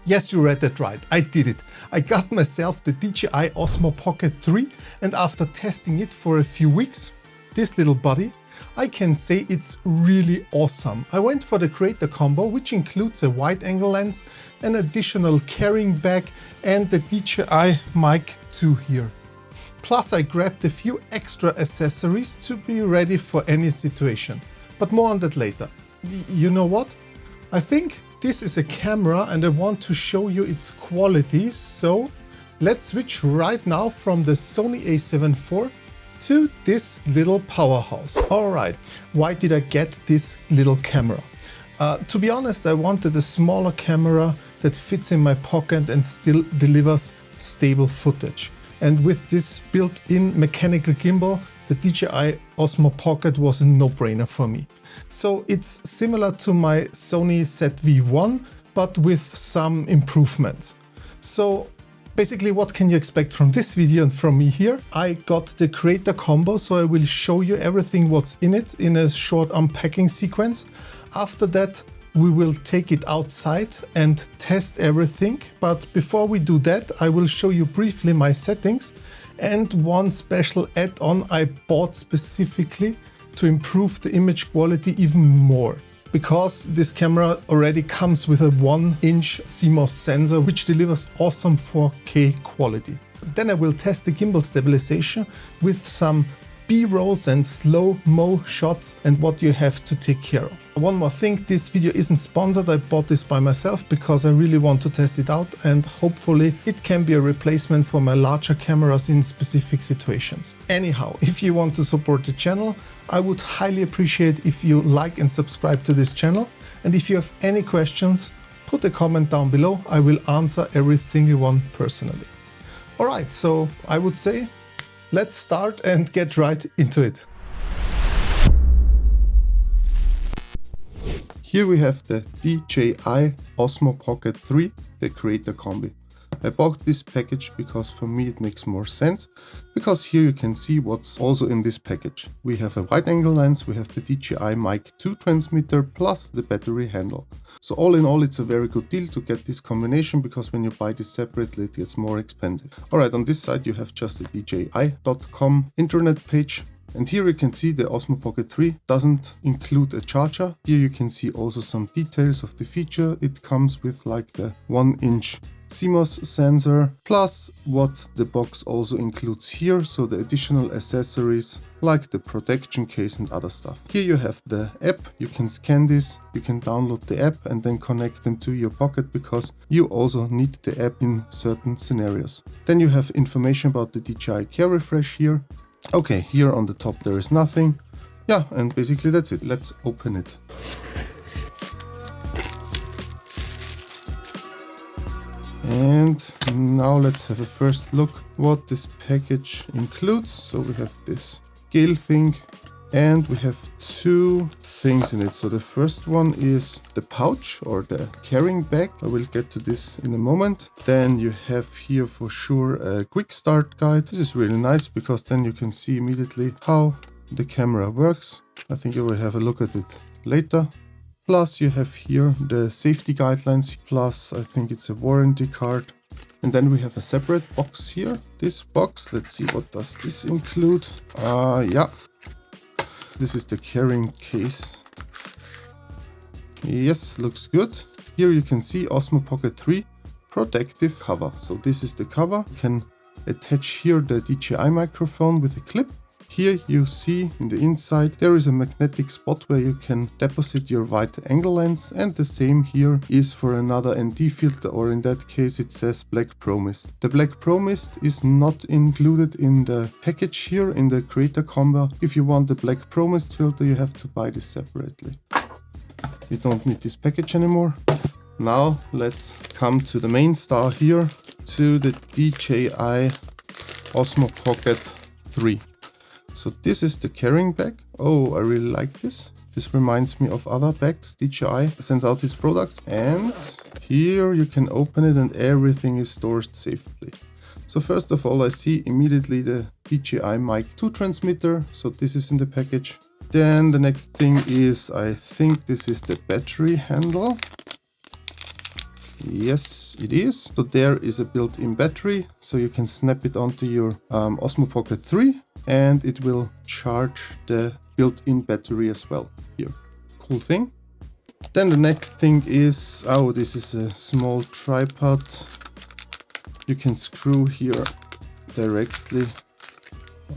Yes, you read that right. I did it. I got myself the DJI Osmo Pocket 3, and after testing it for a few weeks, this little buddy, I can say it's really awesome. I went for the creator combo, which includes a wide-angle lens, an additional carrying bag, and the DJI Mic 2 here. Plus I grabbed a few extra accessories to be ready for any situation. But more on that later. You know what? I think this is a camera and I want to show you its quality, so let's switch right now from the Sony a7 IV to this little powerhouse. Alright, why did I get this little camera? To be honest, I wanted a smaller camera that fits in my pocket and still delivers stable footage. And with this built-in mechanical gimbal, the DJI Osmo Pocket was a no-brainer for me. So it's similar to my Sony ZV-1, but with some improvements. So basically, what can you expect from this video and from me here? I got the creator combo, so I will show you everything what's in it in a short unpacking sequence. After that, we will take it outside and test everything. But before we do that, I will show you briefly my settings and one special add-on I bought specifically to improve the image quality even more. Because this camera already comes with a 1-inch CMOS sensor, which delivers awesome 4K quality. Then I will test the gimbal stabilization with some B-rolls and slow-mo shots and what you have to take care of. One more thing, this video isn't sponsored. I bought this by myself because I really want to test it out and hopefully it can be a replacement for my larger cameras in specific situations. Anyhow, if you want to support the channel, I would highly appreciate if you like and subscribe to this channel. And if you have any questions, put a comment down below. I will answer every single one personally. Alright, so I would say let's start and get right into it. Here we have the DJI Osmo Pocket 3, the creator combi. I bought this package because for me it makes more sense, because here you can see what's also in this package. We have a wide-angle lens, we have the DJI Mic 2 transmitter plus the battery handle. So all in all, it's a very good deal to get this combination, because when you buy this separately it gets more expensive. Alright, on this side you have just the DJI.com internet page. And here you can see the Osmo Pocket 3 doesn't include a charger. Here you can see also some details of the feature. It comes with like the 1-inch CMOS sensor, plus what the box also includes here, so the additional accessories like the protection case and other stuff. Here you have the app, you can scan this, you can download the app and then connect them to your pocket, because you also need the app in certain scenarios. Then you have information about the DJI Care Refresh here. Okay, here on the top there is nothing. Yeah, and basically that's it. Let's open it. And now let's have a first look what this package includes. So we have this scale thing and we have two things in it. So the first one is the pouch or the carrying bag. I will get to this in a moment. Then you have here for sure a quick start guide. This is really nice because then you can see immediately how the camera works. I think you will have a look at it later. Plus you have here the safety guidelines, plus I think it's a warranty card. And then we have a separate box here. This box, let's see, what does this include? Yeah, this is the carrying case. Yes, looks good. Here you can see Osmo Pocket 3 protective cover. So this is the cover. You can attach here the DJI microphone with a clip. Here you see in the inside there is a magnetic spot where you can deposit your wide-angle lens, and the same here is for another ND filter, or in that case it says Black Pro Mist. The Black Pro Mist is not included in the package here in the creator combo. If you want the Black Pro Mist filter you have to buy this separately. You don't need this package anymore. Now let's come to the main star here, to the DJI Osmo Pocket 3. So this is the carrying bag. Oh, I really like this. This reminds me of other bags DJI sends out its products. And here you can open it and everything is stored safely. So first of all, I see immediately the DJI Mic 2 transmitter. So this is in the package. Then the next thing is, I think this is the battery handle. Yes, it is. So there is a built-in battery, so you can snap it onto your Osmo Pocket 3 and it will charge the built-in battery as well here. Cool thing. Then the next thing is, oh, this is a small tripod. You can screw here directly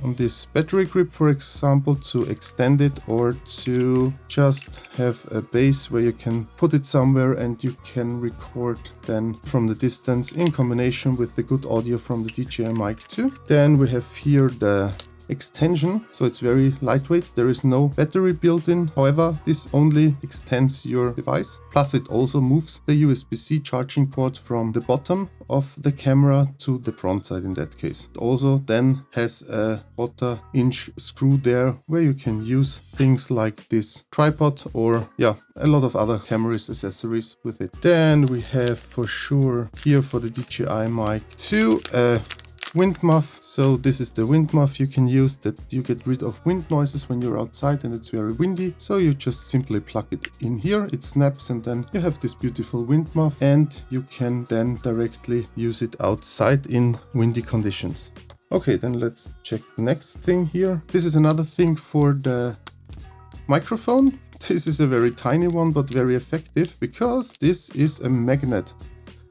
on this battery grip, for example, to extend it, or to just have a base where you can put it somewhere and you can record then from the distance in combination with the good audio from the DJI Mic 2. Then we have here the extension, so it's very lightweight. There is no battery built in. However, this only extends your device. Plus it also moves the USB-C charging port from the bottom of the camera to the front side in that case. It also then has a 1/4-inch screw there where you can use things like this tripod or a lot of other camera accessories with it. Then we have for sure here for the DJI Mic 2 a wind muff. So this is the wind muff you can use, that you get rid of wind noises when you're outside and it's very windy. So you just simply plug it in here, it snaps, and then you have this beautiful wind muff, and you can then directly use it outside in windy conditions. Okay, then let's check the next thing here. This is another thing for the microphone. This is a very tiny one but very effective, because this is a magnet.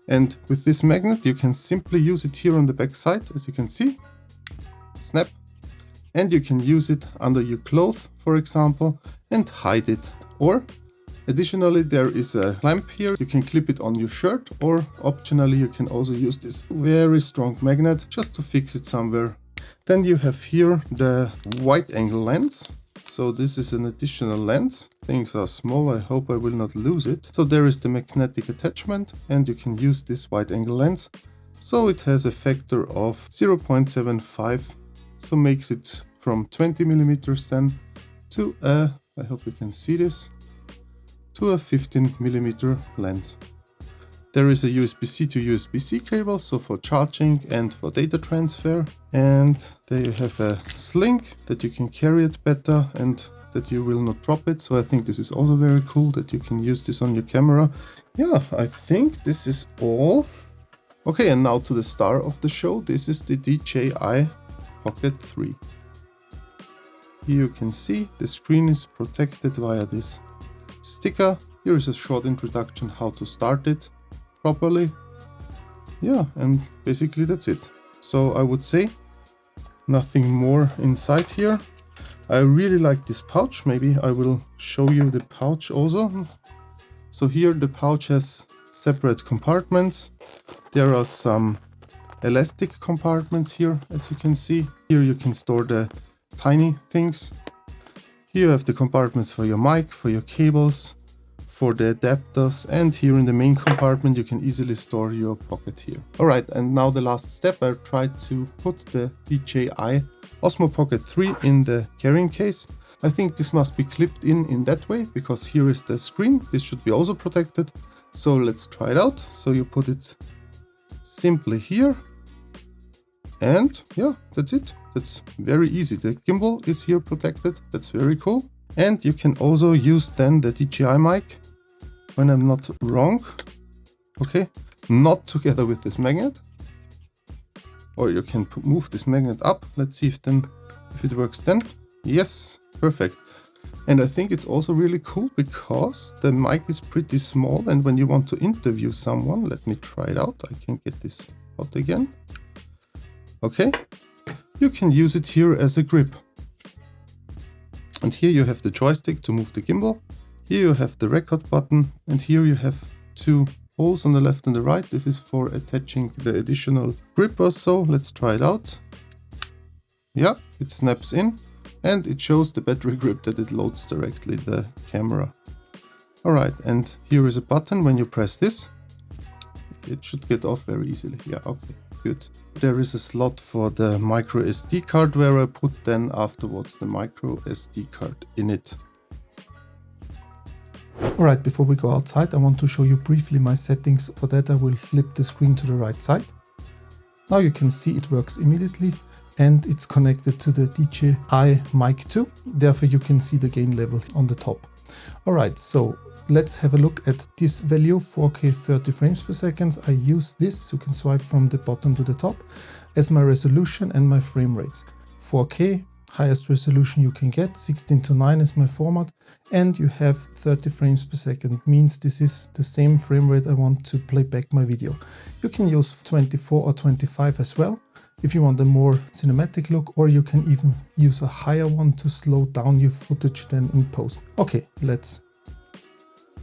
And with this magnet you can simply use it here on the back side, as you can see. Snap. And you can use it under your clothes, for example, and hide it. Or additionally, there is a clamp here. You can clip it on your shirt, or optionally you can also use this very strong magnet just to fix it somewhere. Then you have here the wide angle lens. So this is an additional lens. Things are small, I hope I will not lose it. So there is the magnetic attachment, and you can use this wide angle lens. So it has a factor of 0.75, so makes it from 20 millimeters then to a, I hope you can see this, to a 15 millimeter lens. There is a USB-C to USB-C cable, so for charging and for data transfer. And there you have a sling that you can carry it better and that you will not drop it. So I think this is also very cool that you can use this on your camera. Yeah, I think this is all. Okay, and now to the star of the show. This is the DJI Pocket 3. Here you can see the screen is protected via this sticker. Here is a short introduction how to start it properly. Yeah, and basically that's it. So I would say nothing more inside here. I really like this pouch. Maybe I will show you the pouch also. So here the pouch has separate compartments. There are some elastic compartments here, as you can see. Here you can store the tiny things. Here you have the compartments for your mic, for your cables, for the adapters, and here in the main compartment you can easily store your Pocket here. Alright, and now the last step. I tried to put the DJI Osmo Pocket 3 in the carrying case. I think this must be clipped in that way, because here is the screen. This should be also protected. So let's try it out. So you put it simply here, and yeah, that's it. That's very easy. The gimbal is here protected. That's very cool. And you can also use then the DJI mic, when I'm not wrong. Okay, not together with this magnet. Or you can move this magnet up. Let's see if it works then. Yes, perfect. And I think it's also really cool because the mic is pretty small, and when you want to interview someone, let me try it out. I can get this out again. Okay, you can use it here as a grip. And here you have the joystick to move the gimbal. Here you have the record button, and here you have two holes on the left and the right. This is for attaching the additional grip or so. Let's try it out. Yeah, it snaps in, and it shows the battery grip that it loads directly the camera. Alright, and here is a button. When you press this, it should get off very easily. Yeah, okay, good. There is a slot for the micro SD card, where I put then afterwards the micro SD card in it. Alright, before we go outside, I want to show you briefly my settings. For that I will flip the screen to the right side. Now you can see it works immediately, and it's connected to the DJI Mic 2. Therefore you can see the gain level on the top. Alright, so let's have a look at this value, 4K 30 frames per second. I use this, you can swipe from the bottom to the top, as my resolution and my frame rates. 4K, highest resolution you can get, 16:9 is my format, and you have 30 frames per second, means this is the same frame rate I want to play back my video. You can use 24 or 25 as well, if you want a more cinematic look, or you can even use a higher one to slow down your footage then in post. Okay, let's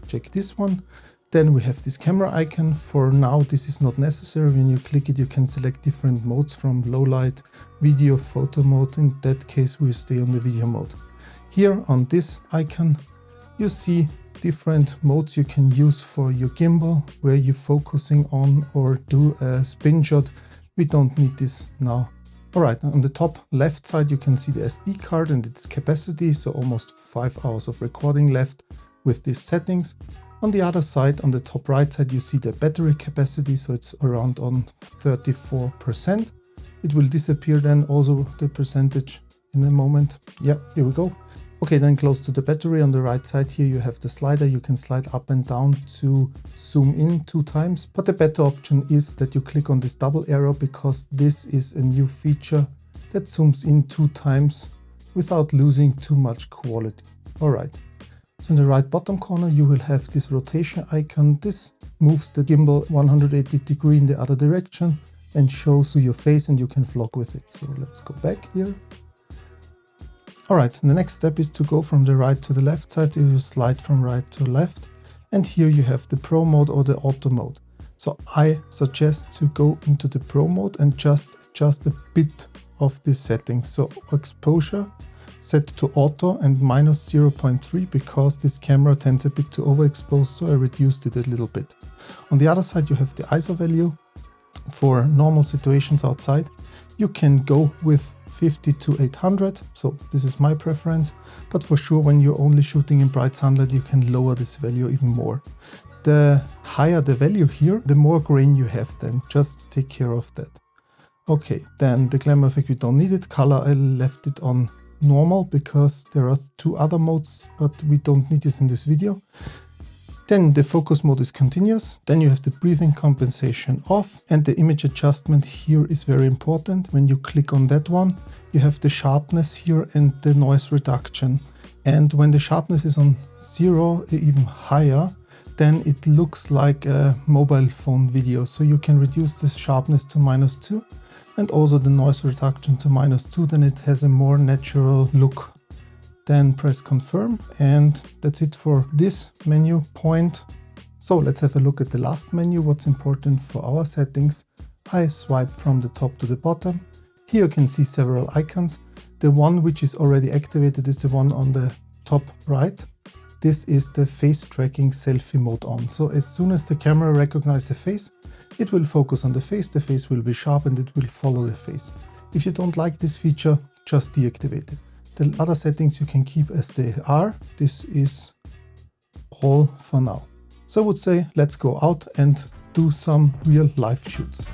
check this one. Then we have this camera icon. For now, this is not necessary. When you click it, you can select different modes from low light, video, photo mode. In that case, we stay on the video mode. Here on this icon, you see different modes you can use for your gimbal, where you're focusing on or do a spin shot. We don't need this now. All right, on the top left side, you can see the SD card and its capacity. So almost 5 hours of recording left with these settings. On the other side, on the top right side, you see the battery capacity. So it's around on 34%. It will disappear then also the percentage in a moment. Yeah, here we go. Okay, then close to the battery on the right side here, you have the slider. You can slide up and down to zoom in 2 times. But the better option is that you click on this double arrow, because this is a new feature that zooms in 2 times without losing too much quality. All right. So in the right bottom corner, you will have this rotation icon. This moves the gimbal 180 degrees in the other direction and shows you your face, and you can vlog with it. So let's go back here. All right, the next step is to go from the right to the left side. You slide from right to left, and here you have the Pro mode or the Auto mode. So I suggest to go into the Pro mode and just adjust a bit of this setting. So exposure set to auto and minus 0.3, because this camera tends a bit to overexpose, so I reduced it a little bit. On the other side, you have the ISO value. For normal situations outside, you can go with 50 to 800, so this is my preference, but for sure when you're only shooting in bright sunlight, you can lower this value even more. The higher the value here, the more grain you have, then just take care of that. Okay, then the glamour effect, we don't need it. Color, I left it on normal because there are 2 other modes, but we don't need this in this video. Then the focus mode is continuous. Then you have the breathing compensation off, and the image adjustment here is very important. When you click on that one, you have the sharpness here and the noise reduction. And when the sharpness is on 0, even higher, then it looks like a mobile phone video. So you can reduce the sharpness to -2 and also the noise reduction to -2. Then it has a more natural look. Then press confirm, and that's it for this menu point. So let's have a look at the last menu, what's important for our settings. I swipe from the top to the bottom. Here you can see several icons. The one which is already activated is the one on the top right. This is the face tracking selfie mode on. So as soon as the camera recognizes the face, it will focus on the face will be sharp, and it will follow the face. If you don't like this feature, just deactivate it. The other settings you can keep as they are. This is all for now. So I would say let's go out and do some real live shoots.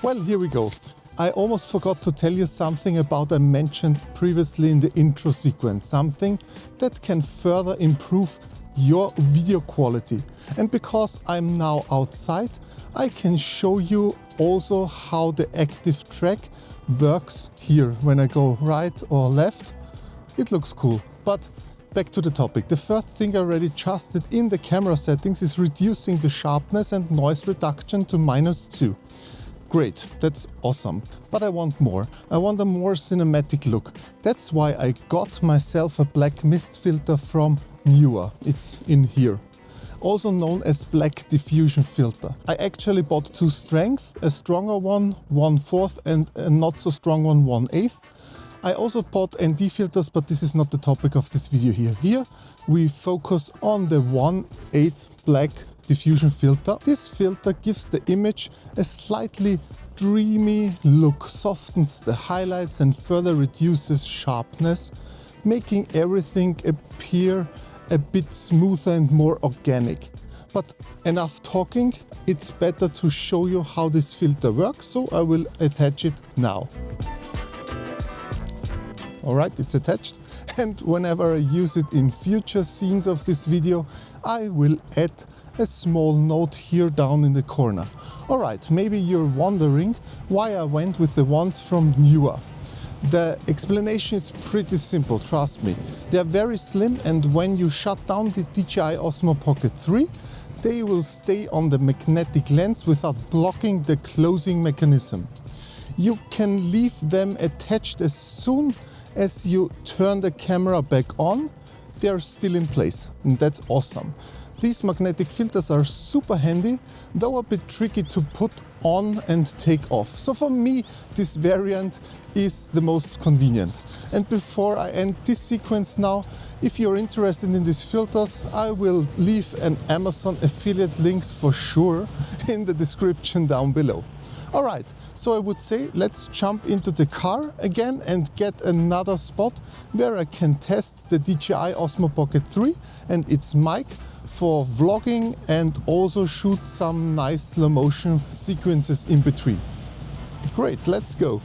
Well, here we go. I almost forgot to tell you something about I mentioned previously in the intro sequence, something that can further improve your video quality. And because I'm now outside, I can show you also how the active track works here. When I go right or left, it looks cool. But back to the topic. The first thing I already adjusted in the camera settings is reducing the sharpness and noise reduction to -2. Great, that's awesome. But I want more. I want a more cinematic look. That's why I got myself a black mist filter from Newer. It's in here. also known as black diffusion filter. I actually bought two strengths, a stronger one, 1/4, and a not so strong one, 1/8. I also bought ND filters, but this is not the topic of this video here. Here we focus on the 1/8 black diffusion filter. This filter gives the image a slightly dreamy look, softens the highlights and further reduces sharpness, making everything appear a bit smoother and more organic. But enough talking, it's better to show you how this filter works, so I will attach it now. Alright, it's attached, and whenever I use it in future scenes of this video, I will add a small note here down in the corner. Alright, maybe you're wondering why I went with the ones from Newer. The explanation is pretty simple, trust me. They are very slim, and when you shut down the DJI Osmo Pocket 3, they will stay on the magnetic lens without blocking the closing mechanism. You can leave them attached as soon as you turn the camera back on. They're still in place, and that's awesome. These magnetic filters are super handy, though a bit tricky to put on and take off. So for me, this variant is the most convenient. And before I end this sequence now, if you're interested in these filters, I will leave an Amazon affiliate links for sure in the description down below. Alright, so I would say let's jump into the car again and get another spot where I can test the DJI Osmo Pocket 3 and its mic for vlogging and also shoot some nice slow motion sequences in between. Great, let's go!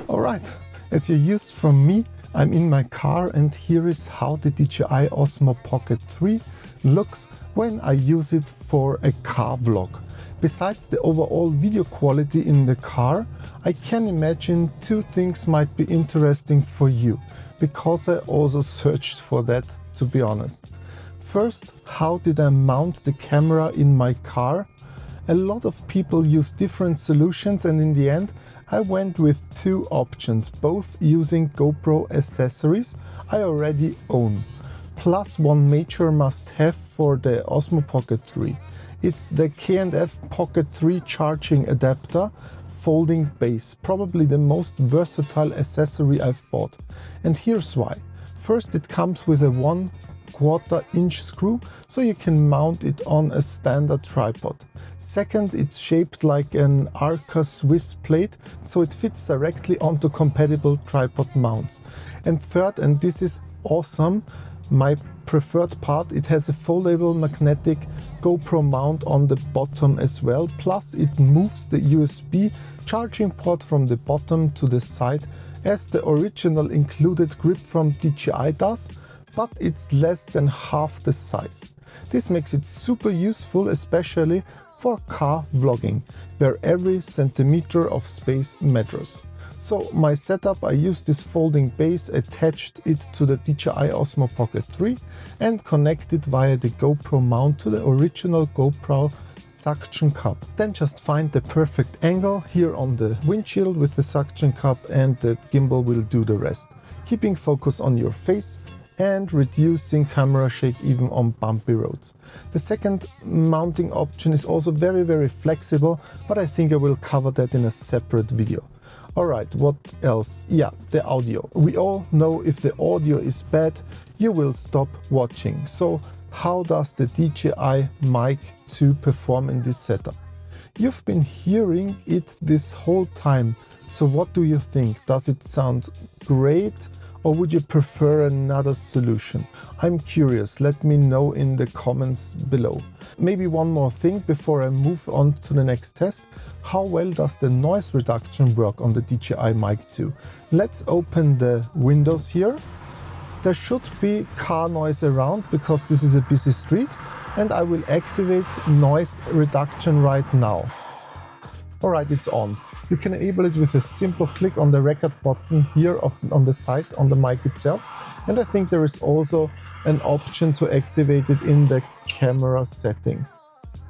Alright, as you're used from me, I'm in my car, and here is how the DJI Osmo Pocket 3 looks when I use it for a car vlog. Besides the overall video quality in the car, I can imagine two things might be interesting for you, because I also searched for that, to be honest. First, how did I mount the camera in my car? A lot of people use different solutions, and in the end I went with two options, both using GoPro accessories I already own. Plus one major must-have for the Osmo Pocket 3. It's the K&F Pocket 3 charging adapter folding base, probably the most versatile accessory I've bought. And here's why. First, it comes with a 1/4 inch screw, so you can mount it on a standard tripod. Second, it's shaped like an Arca Swiss plate, so it fits directly onto compatible tripod mounts. And third, and this is awesome, my preferred part, it has a foldable magnetic GoPro mount on the bottom as well, plus it moves the USB charging port from the bottom to the side as the original included grip from DJI does, but it's less than half the size. This makes it super useful, especially for car vlogging, where every centimeter of space matters. So my setup, I used this folding base, attached it to the DJI Osmo Pocket 3 and connected via the GoPro mount to the original GoPro suction cup. Then just find the perfect angle here on the windshield with the suction cup, and the gimbal will do the rest, keeping focus on your face and reducing camera shake even on bumpy roads. The second mounting option is also very flexible, but I think I will cover that in a separate video. Alright, what else? Yeah, the audio. We all know if the audio is bad, you will stop watching. So how does the DJI Mic 2 perform in this setup? You've been hearing it this whole time, so what do you think? Does it sound great, or would you prefer another solution? I'm curious, let me know in the comments below. Maybe one more thing before I move on to the next test. How well does the noise reduction work on the DJI Mic 2? Let's open the windows here. There should be car noise around because this is a busy street, and I will activate noise reduction right now. Alright, it's on. You can enable it with a simple click on the record button here on the side on the mic itself, and I think there is also an option to activate it in the camera settings.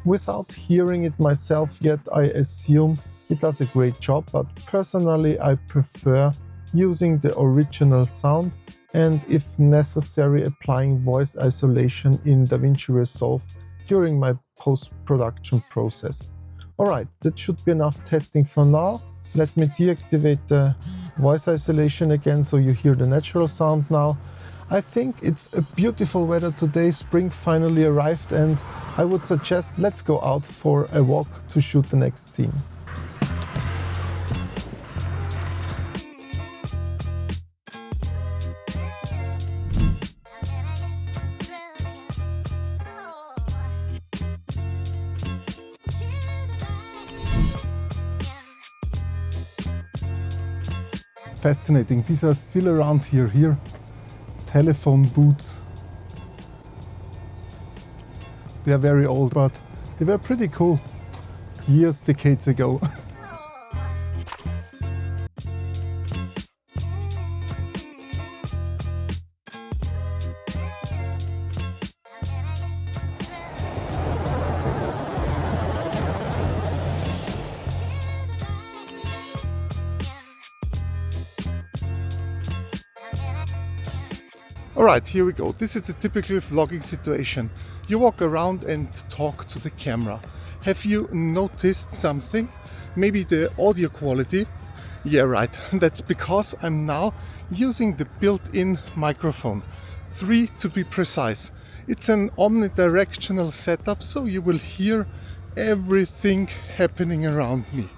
Without hearing it myself yet, I assume it does a great job, but personally I prefer using the original sound and, if necessary, applying voice isolation in DaVinci Resolve during my post-production process. Alright, that should be enough testing for now. Let me deactivate the voice isolation again so you hear the natural sound now. I think it's a beautiful weather today, spring finally arrived, and I would suggest let's go out for a walk to shoot the next scene. Fascinating, these are still around here. Telephone booths. They are very old, but they were pretty cool years, decades ago. Alright, here we go. This is a typical vlogging situation. You walk around and talk to the camera. Have you noticed something? Maybe the audio quality? Yeah, right. That's because I'm now using the built-in microphone. 3 to be precise. It's an omnidirectional setup, so you will hear everything happening around me.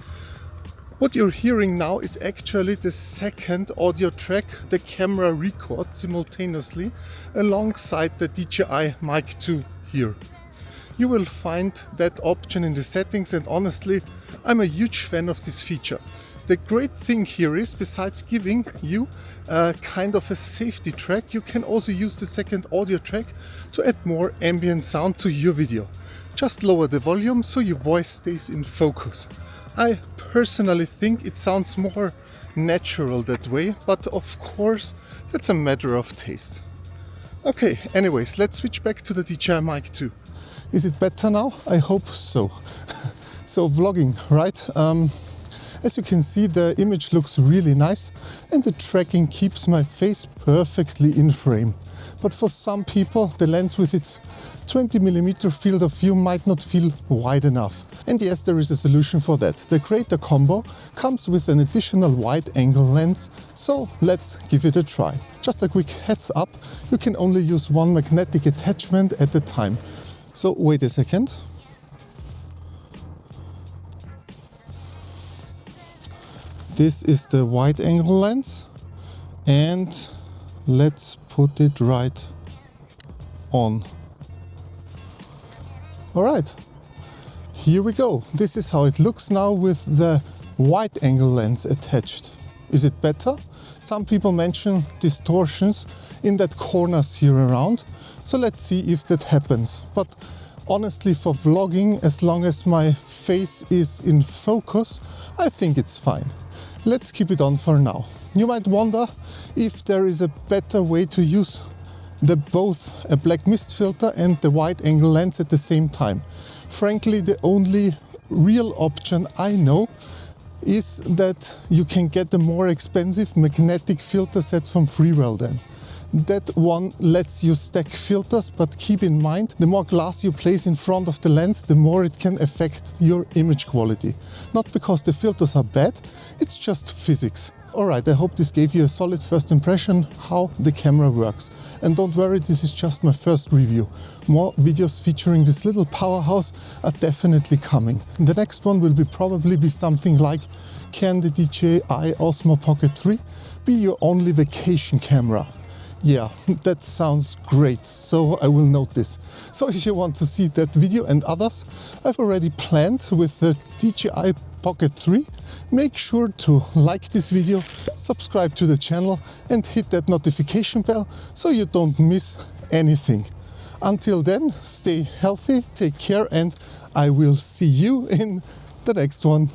What you're hearing now is actually the second audio track the camera records simultaneously alongside the DJI Mic 2 here. You will find that option in the settings, and honestly, I'm a huge fan of this feature. The great thing here is, besides giving you a kind of a safety track, you can also use the second audio track to add more ambient sound to your video. Just lower the volume so your voice stays in focus. I personally think it sounds more natural that way, but of course that's a matter of taste. Okay, anyways, let's switch back to the DJI Mic 2. Is it better now? I hope so. So vlogging, right? As you can see, the image looks really nice and the tracking keeps my face perfectly in frame. But for some people, the lens with its 20mm field of view might not feel wide enough. And yes, there is a solution for that. The Creator Combo comes with an additional wide-angle lens, so let's give it a try. Just a quick heads up, you can only use one magnetic attachment at a time. So wait a second. This is the wide-angle lens, and let's put it right on. Alright, here we go. This is how it looks now with the wide-angle lens attached. Is it better? Some people mention distortions in that corners here around, so let's see if that happens. But honestly, for vlogging, as long as my face is in focus, I think it's fine. Let's keep it on for now. You might wonder if there is a better way to use both a black mist filter and the wide-angle lens at the same time. Frankly, the only real option I know is that you can get a more expensive magnetic filter set from Freewell then. That one lets you stack filters, but keep in mind, the more glass you place in front of the lens, the more it can affect your image quality. Not because the filters are bad, it's just physics. Alright, I hope this gave you a solid first impression how the camera works. And don't worry, this is just my first review. More videos featuring this little powerhouse are definitely coming. The next one will probably be something like, can the DJI Osmo Pocket 3 be your only vacation camera? Yeah, that sounds great, so I will note this. So if you want to see that video and others I've already planned with the DJI Pocket 3, make sure to like this video, subscribe to the channel and hit that notification bell so you don't miss anything. Until then, stay healthy, take care, and I will see you in the next one.